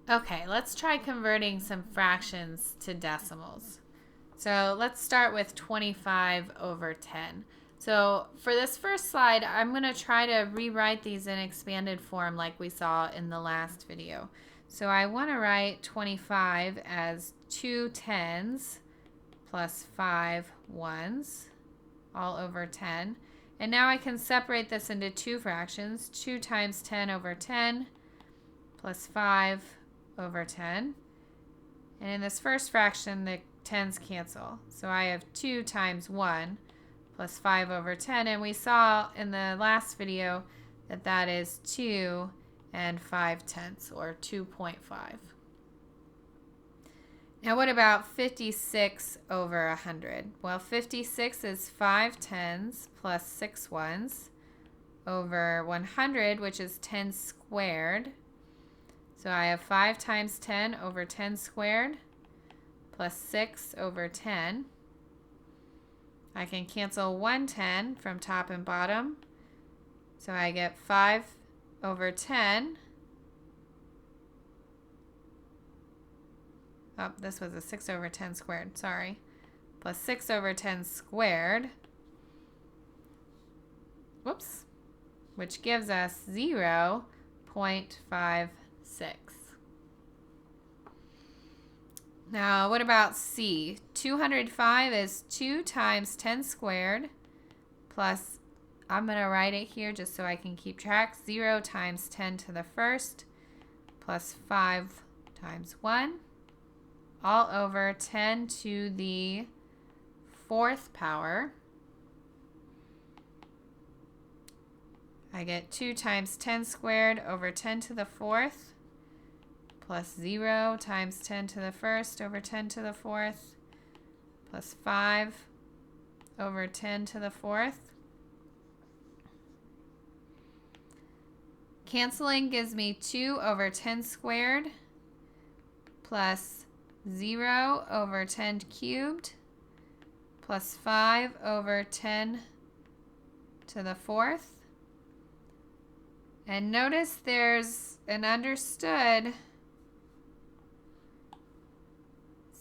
Okay, let's try converting some fractions to decimals. So let's start with 25 over 10. So for this first slide, I'm going to try to rewrite these in expanded form like we saw in the last video. So I want to write 25 as 2 tens plus 5 ones all over 10. And now I can separate this into two fractions. 2 times 10 over 10 plus 5 over 10. And in this first fraction, the 10's cancel. So I have 2 times 1 plus 5 over 10. And we saw in the last video that that is 2 and 5/10, or 2.5. Now what about 56 over 100? Well, 56 is 5 tens plus 6 ones over 100, which is 10 squared. So I have 5 times 10 over 10 squared plus 6 over 10. I can cancel 1 10 from top and bottom. So I get 5 over 10. Oh, this was a 6 over 10 squared, sorry. Plus 6 over 10 squared. Whoops. Which gives us 0.56. Now, what about C? 205 is 2 times 10 squared plus, I'm going to write it here just so I can keep track, 0 times 10 to the first plus 5 times 1, all over 10 to the fourth power. I get 2 times 10 squared over 10 to the fourth plus 0 times 10 to the first over 10 to the fourth plus 5 over 10 to the fourth. Canceling gives me 2 over 10 squared plus 0 over 10 cubed plus 5 over 10 to the fourth. And notice there's an understood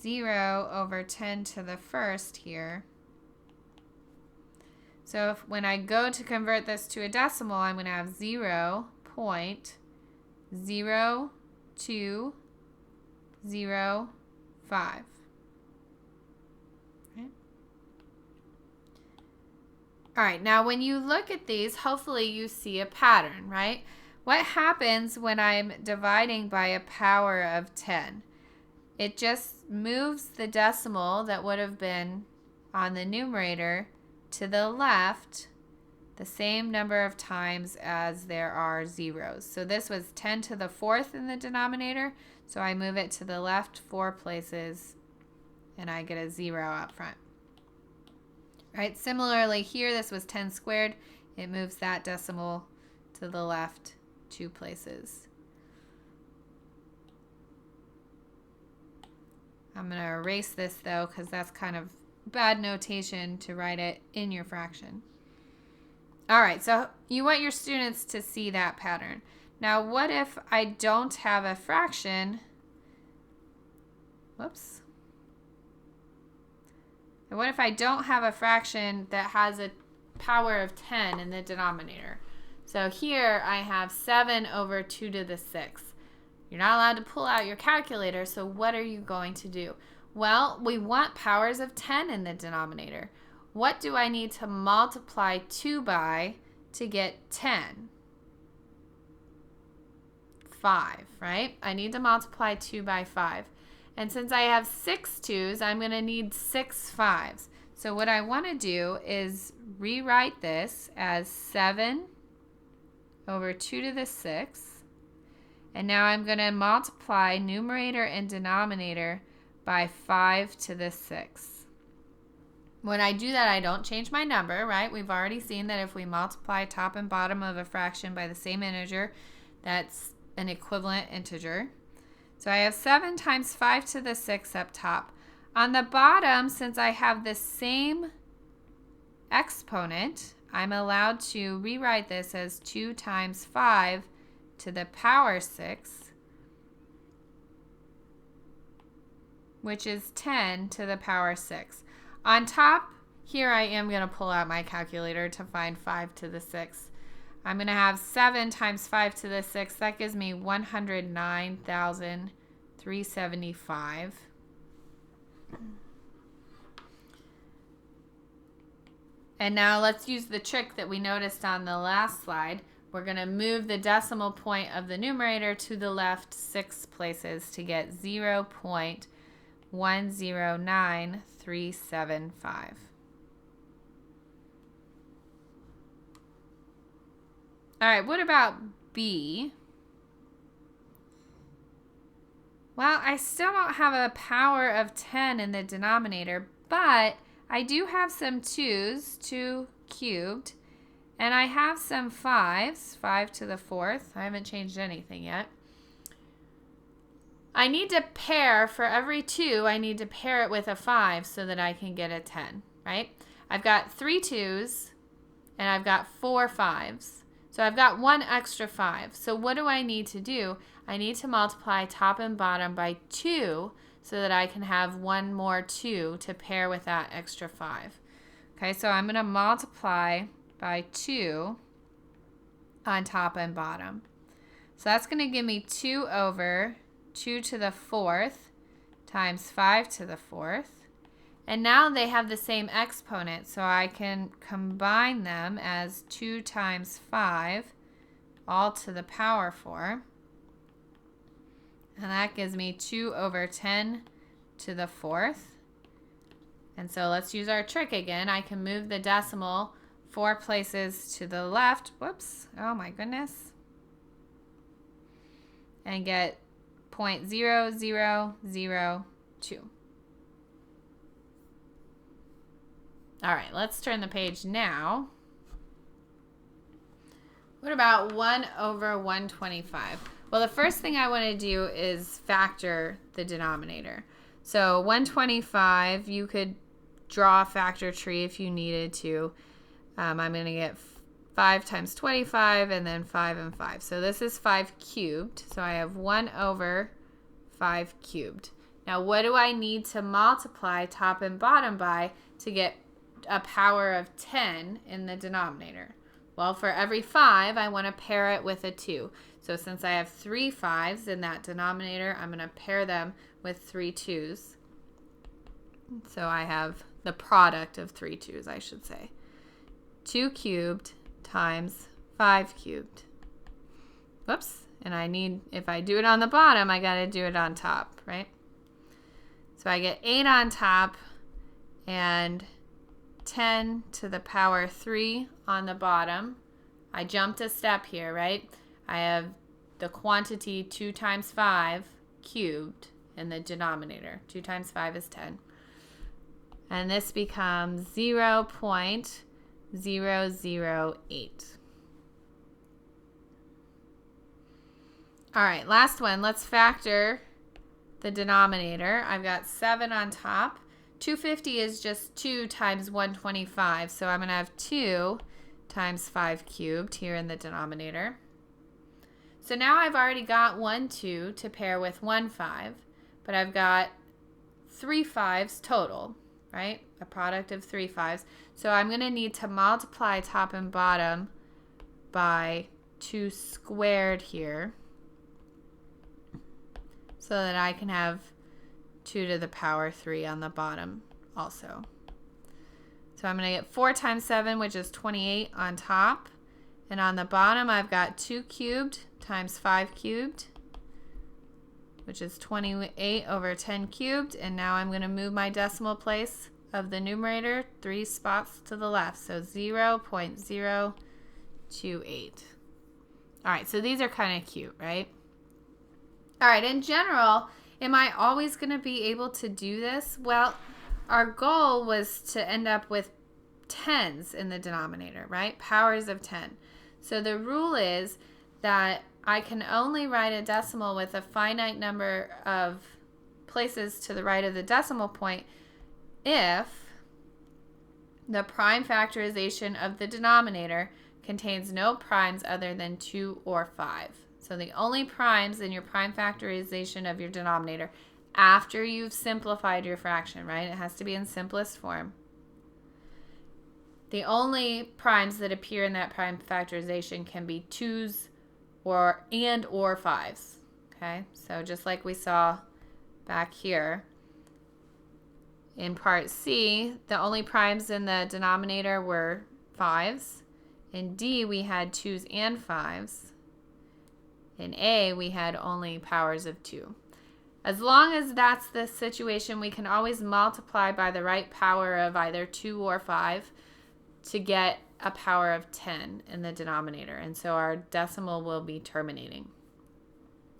0 over 10 to the first here. So when I go to convert this to a decimal, I'm going to have 0.0205. All right, now when you look at these, hopefully you see a pattern, right? What happens when I'm dividing by a power of 10? It just moves the decimal that would have been on the numerator to the left the same number of times as there are zeros. So this was 10 to the fourth in the denominator, so I move it to the left 4 places and I get a 0 up front. Right? Similarly here, this was 10 squared. It moves that decimal to the left 2 places. I'm going to erase this though because that's kind of bad notation to write it in your fraction. All right, so you want your students to see that pattern. Now what if I don't have a fraction? Whoops. And what if I don't have a fraction that has a power of 10 in the denominator? So here I have 7 over 2 to the 6th. You're not allowed to pull out your calculator, so what are you going to do? Well, we want powers of 10 in the denominator. What do I need to multiply 2 by to get 10? 5, right? I need to multiply 2 by 5. And since I have 6 2's, I'm going to need 6 5's. So what I want to do is rewrite this as 7 over 2 to the 6th. And now I'm going to multiply numerator and denominator by 5 to the 6th. When I do that, I don't change my number, right? We've already seen that if we multiply top and bottom of a fraction by the same integer, that's an equivalent integer. So I have 7 times 5 to the 6th up top. On the bottom, since I have the same exponent, I'm allowed to rewrite this as 2 times 5 to the power 6. which is 10 to the power 6. On top, here I am going to pull out my calculator to find 5 to the 6. I'm going to have 7 times 5 to the 6. That gives me 109,375. And now let's use the trick that we noticed on the last slide. We're going to move the decimal point of the numerator to the left 6 places to get 0.109375. All right, what about B? Well, I still don't have a power of 10 in the denominator, but I do have some 2's, 2 cubed, and I have some 5's, 5 to the 4th. I haven't changed anything yet. I need to pair, for every 2, I need to pair it with a 5 so that I can get a 10, right? I've got 3 2's, and I've got 4 5's. So I've got 1 extra 5. So what do I need to do? I need to multiply top and bottom by 2 so that I can have 1 more 2 to pair with that extra 5. Okay, so I'm going to multiply by 2 on top and bottom. So that's going to give me 2 over 2 to the 4th times 5 to the 4th. And now they have the same exponent, so I can combine them as 2 times 5 all to the power 4. And that gives me 2 over 10 to the 4th. And so let's use our trick again. I can move the decimal 4 places to the left. Whoops. Oh my goodness. And get 0.0002. All right, let's turn the page now. What about 1 over 125? Well, the first thing I want to do is factor the denominator. So 125, you could draw a factor tree if you needed to. I'm going to get 5 times 25 and then 5 and 5. So this is 5 cubed. So I have 1 over 5 cubed. Now what do I need to multiply top and bottom by to get a power of 10 in the denominator? Well, for every 5, I want to pair it with a 2. So since I have 3 5's in that denominator, I'm going to pair them with 3 2's. So I have the product of 3 2's, I should say. 2 cubed times 5 cubed. Whoops. And I need, if I do it on the bottom, I got to do it on top, right? So I get 8 on top and 10 to the power 3 on the bottom. I jumped a step here, right? I have the quantity 2 times 5 cubed in the denominator. 2 times 5 is 10. And this becomes 0.008. All right, last one. Let's factor the denominator. I've got 7 on top. 250 is just 2 times 125, so I'm going to have 2 times 5 cubed here in the denominator. So now I've already got 1 2 to pair with 1 5, but I've got 3 5's total, right? A product of 3 5's. So I'm going to need to multiply top and bottom by 2 squared here so that I can have 2 to the power 3 on the bottom also. So I'm going to get 4 times 7, which is 28 on top. And on the bottom, I've got 2 cubed times 5 cubed, which is 28 over 10 cubed. And now I'm going to move my decimal place of the numerator 3 spots to the left. So 0.028. All right, so these are kind of cute, right? All right, in general, am I always going to be able to do this? Well, our goal was to end up with 10's in the denominator, right? Powers of 10. So the rule is that I can only write a decimal with a finite number of places to the right of the decimal point if the prime factorization of the denominator contains no primes other than 2 or 5. So the only primes in your prime factorization of your denominator after you've simplified your fraction, right? It has to be in simplest form. The only primes that appear in that prime factorization can be 2's or 5's. Okay, so just like we saw back here in part C, the only primes in the denominator were 5's. In D, we had 2's and 5's. In A, we had only powers of 2. As long as that's the situation, we can always multiply by the right power of either 2 or 5 to get a power of 10 in the denominator. And so our decimal will be terminating.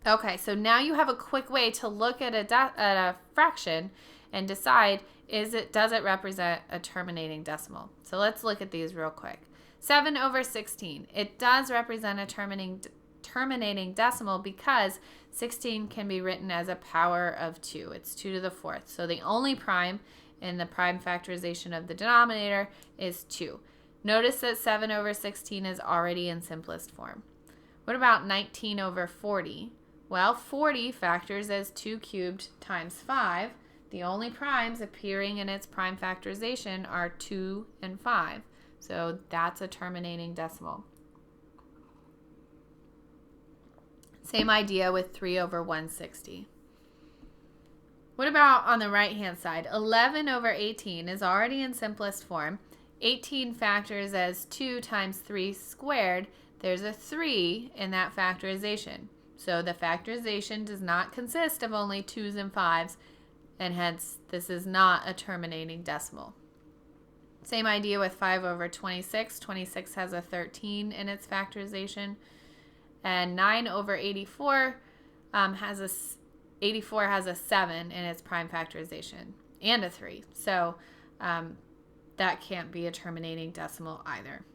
Okay, so now you have a quick way to look at a fraction and decide, does it represent a terminating decimal? So let's look at these real quick. 7/16. It does represent a terminating decimal because 16 can be written as a power of 2. It's 2 to the 4th. So the only prime in the prime factorization of the denominator is 2. Notice that 7/16 is already in simplest form. What about 19/40? Well, 40 factors as 2 cubed times 5. The only primes appearing in its prime factorization are 2 and 5. So that's a terminating decimal. Same idea with 3/160. What about on the right-hand side? 11/18 is already in simplest form. 18 factors as 2 times 3 squared. There's a 3 in that factorization. So the factorization does not consist of only 2's and 5's, and hence this is not a terminating decimal. Same idea with 5/26. 26 has a 13 in its factorization. And 9/84 has a 7 in its prime factorization and a 3. So that can't be a terminating decimal either.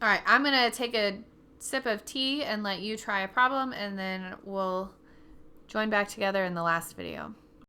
All right, I'm going to take a sip of tea and let you try a problem, and then we'll join back together in the last video.